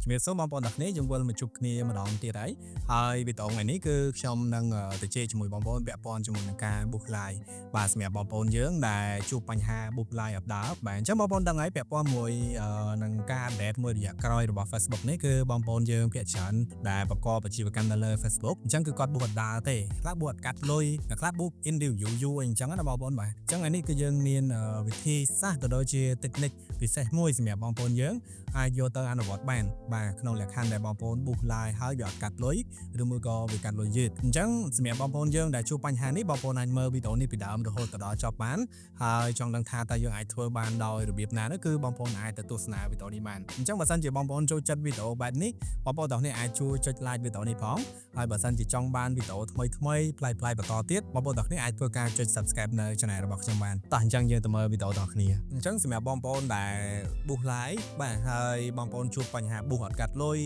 ជំរាបសួរបងប្អូនទាំងគ្នាយើងវិលមកជួបគ្នាម្ដងទៀតហើយវីដេអូថ្ងៃនេះគឺខ្ញុំនឹងទៅជែកជាមួយបងប្អូនពាក់ព័ន្ធជាមួយនឹងការ book live បាទសម្រាប់បងប្អូនយើងដែលជួបបញ្ហា book live អត់ដើរបាទអញ្ចឹងបងប្អូនដឹងហើយពាក់ព័ន្ធមួយនឹងការ update មួយរយៈក្រោយរបស់ Facebook នេះគឺបងប្អូនយើងភាគច្រើនដែលប្រកបអាជីវកម្មនៅលើ Facebook អញ្ចឹងគឺគាត់ book អត់ដើរទេខ្លះ book អត់កាត់លុយខ្លះ book individual យូរអីអញ្ចឹងណាបងប្អូនបាទអញ្ចឹងថ្ងៃនេះគឺយើងមានវិធីសាស្ត្រទៅដូចជា technique ពិសេសមួយសម្រាប់បងប្អូនយើងអាចយកទៅអនុវត្តបានបាទក្នុងលក្ខខណ្ឌដែលបងប្អូន book live ហើយវាអត់កាត់លុយឬមួយក៏វាកាត់លុយយឺតអញ្ចឹងសម្រាប់បងប្អូនយើងដែលជួបបញ្ហានេះបងប្អូនអាចមើលវីដេអូនេះពីដើមរហូតដល់ចប់បានហើយចង់ដឹងថាតើយើងអាចធ្វើបានដោយរបៀបណានោះគឺបងប្អូនអាចទៅទស្សនាវីដេអូនេះបានអញ្ចឹងបើសិនជាបងប្អូនចូលចិត្តវីដេអូបែបនេះបងប្អូនទាំងនេះអាចជួយចុច like វីដេអូនេះផងហើយបើសិនជាចង់បានវីដេអូថ្មីប្លែកៗបន្តទៀតបងប្អូនទាំងនេះអាចធ្វើការចុច subscribe នៅ channel របស់ខ្ញុំបានតោះអញ្ចឹងយើងទៅមើលវីដេអូទាំងគ្នាអញ្ចឹងសម្រាប់បងប្អូនដែល book live បាទហើយបងប្អូនជួបបញ្ហា book អត់កាត់លុយ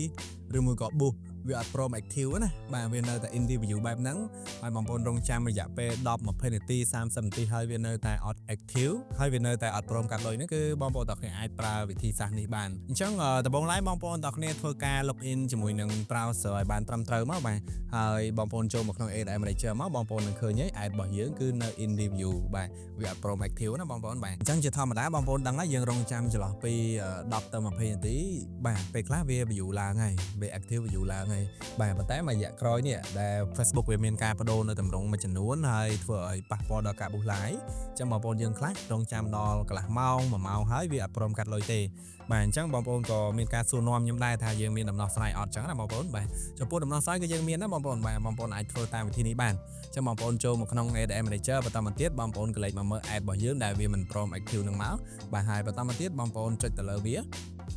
ឬមួយក៏ book វាអត់ព្រម active ណាបាទវានៅតែ individual បែបហ្នឹងហើយបងប្អូនរងចាំរយៈពេល10 20នាទី30នាទីហើយវានៅតែអត់ active ហើយវានៅតែអត់ព្រមកាត់លុយហ្នឹងគឺបងប្អូនទាំងគ្នាអាចប្រើវិធីសាស្ត្រនេះបានអញ្ចឹងដំបូងឡើយបងប្អូនទាំងគ្នាធ្វើការ log in ជាមួយនឹង browser ឲ្យបានត្រឹមត្រូវមកបាទហើយបងប្អូនចូលមកក្នុង ADM Manager មកបងប្អូននឹងឃើញហើយ ad របស់យើងគឺនៅ individual បាទវាអត់ព្រម active ណាបងប្អូនបាទអញ្ចឹងជាធម្មតាបងប្អូនដឹងហើយយើងរងចាំចន្លោះពី10ទៅ20នាទីបាទពេលខ្លះវា view ឡើងហើយវា active view ឡើងហើយបាទប៉ុន្តែមួយរយៈក្រោយនេះដែល Facebook វាមានការបដូរនៅតម្រងមួយចំនួនហើយធ្វើឲ្យប៉ះពាល់ដល់ការ book live អញ្ចឹងបងប្អូនយើងខ្លះរងចាំដល់កន្លះម៉ោង1ម៉ោងហើយវាអត់ព្រមកាត់លុយទេបាទអញ្ចឹងបងប្អូនក៏មានការសួរនាំខ្ញុំដែរថាយើងមានដំណោះស្រាយអត់អញ្ចឹងណាបងប្អូនបាទចំពោះដំណោះស្រាយគឺយើងមានណាបងប្អូនបាទបងប្អូនអាចធ្វើតាមវិធីនេះបានអញ្ចឹងបងប្អូនចូលមកក្នុង ADM Manager បន្តមកទៀតបងប្អូនកលេចមកមើល ad របស់យើងដែលវាមិនព្រម active នឹងមកបាទហើយបន្តមកទៀតបងប្អូនចុចទៅលើវា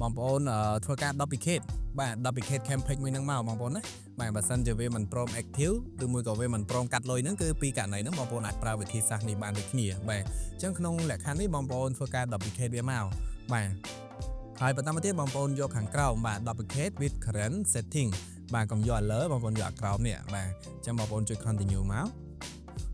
បងប្អូនធ្វើការ duplicate បាទ duplicate campaign មួយហ្នឹងមកបងប្អូនណាបាទបើសិនជាវាមិនព្រម active ឬមួយក៏វាមិនព្រមកាត់លុយហ្នឹងគឺពីករណីហ្នឹងបងប្អូនអាចប្រើវិធីសាស្ត្រនេះបានដូចគ្នាបាទអញ្ចឹងក្នុងលក្ខខណ្ឌនេះបងប្អូនធ្វើការ duplicate វាមកបាទហើយបន្តមកទៀតបងប្អូនយកខាងក្រោមបាទ duplicate with current setting បាទកុំយកលើបងប្អូនយកក្រោមនេះបាទអញ្ចឹងបងប្អូនចុច continue មក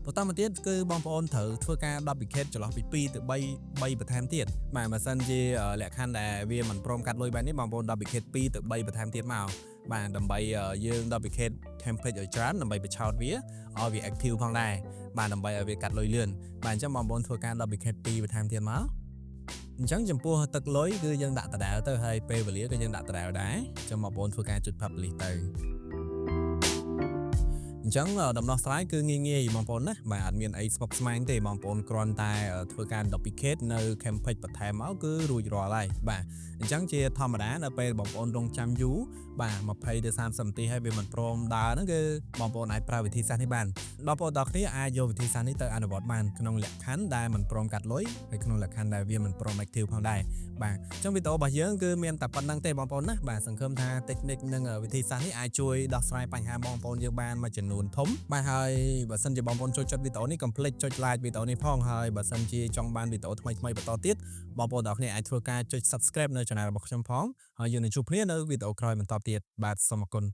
បន្តមកទៀតគឺបងប្អូនត្រូវធ្វើការ duplicate ចន្លោះពី2ទៅ3បន្ថែមទៀតបាទបើសិនជាលក្ខខណ្ឌដែលវាមិនព្រមកាត់លុយបែបនេះបងប្អូន duplicate 2ទៅ3បន្ថែមទៀតមកបាទដើម្បីយើង duplicate template ឲ្យច្រើនដើម្បីបញ្ឆោតវាឲ្យវា active ផងដែរបាទដើម្បីឲ្យវាកាត់លុយលឿនបាទអញ្ចឹងបងប្អូនធ្វើការ duplicate 2បន្ថែមទៀតមកអញ្ចឹងចំពោះទឹកលុយគឺយើងដាក់ដដែលទៅហើយពេលវេលាក៏យើងដាក់ដដែលដែរអញ្ចឹងបងប្អូនធ្វើការចុច publish ទៅអញ្ចឹងដំណោះស្រាយគឺងាយបងប្អូនណាបាទអត់មានអីស្មុគស្មាញទេបងប្អូនគ្រាន់តែធ្វើការ duplicate នៅ campaign បន្ថែមមកគឺរួចរាល់ហើយបាទអញ្ចឹងជាធម្មតានៅពេលបងប្អូនរងចាំយូរបាទ20ទៅ30នាទីហើយវាមិនព្រមដើរហ្នឹងគឺបងប្អូនអាចប្រើវិធីសាស្ត្រនេះបានបងប្អូនទាំងគ្នាអាចយកវិធីសាស្ត្រនេះទៅអនុវត្តបានក្នុងលក្ខខណ្ឌដែលមិនព្រមកាត់លុយហើយក្នុងលក្ខខណ្ឌដែលវាមិនព្រម active ផងដែរបាទអញ្ចឹងវីដេអូរបស់យើងគឺមានតែប៉ុណ្្នឹងទេបងប្អូនណាបាទសង្ឃឹមថា technique និងវិធីសាស្ត្រនេះអាចជួយដោះស្រាយបញ្ហាបងប្អូនយើងបានមួយចំនួនធំបាទហើយបើសិនជាបងប្អូនចូលចិត្តវីដេអូនេះកុំភ្លេចចុច like វីដេអូនេះផងហើយបើសិនជាចង់បានវីដេអូថ្មីបន្តទៀតបងប្អូនទាំងគ្នាអាចធ្វើការចុច subscribe នៅ channel របស់ខ្ញុំផងហើយយើងនឹងជួបគ្នានៅវីដេអូក្រោយបន្តទៀតបាទសូមអរគុណ